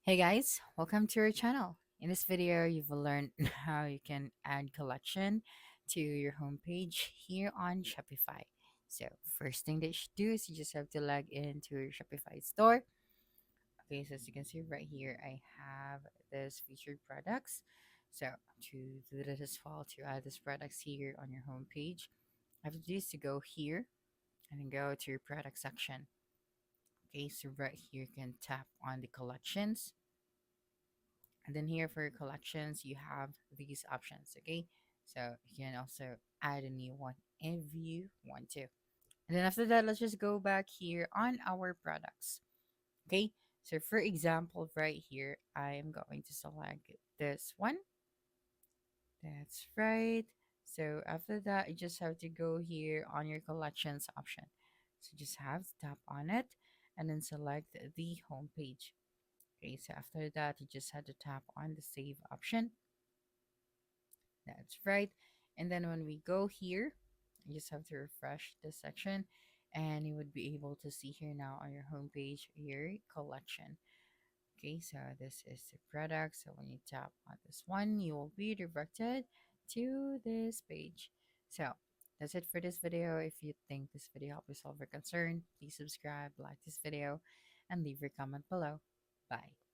Hey guys, welcome to our channel. In this video, you will learn how you can add collection to your homepage here on Shopify. So first thing that you should do is you just have to log into your Shopify store. Okay, so as you can see right here, I have this featured products. So to do this as well, to add this products here on your homepage, I have to do is to go here and then go to your product section. Okay, so right here you can tap on the collections. And then here for collections, you have these options, okay? So you can also add a new one if you want to. And then after that, let's just go back here on our products, okay? So for example, right here, I am going to select this one. That's right. So after that, you just have to go here on your collections option. So just have to tap on it and then select the home page. Okay, so after that, you just have to tap on the save option. That's right. And then when we go here, you just have to refresh this section and you would be able to see here now on your homepage your collection. Okay, so this is the product. So when you tap on this one, you will be directed to this page. So that's it for this video. If you think this video helped you solve your concern, please subscribe, like this video, and leave your comment below. Bye.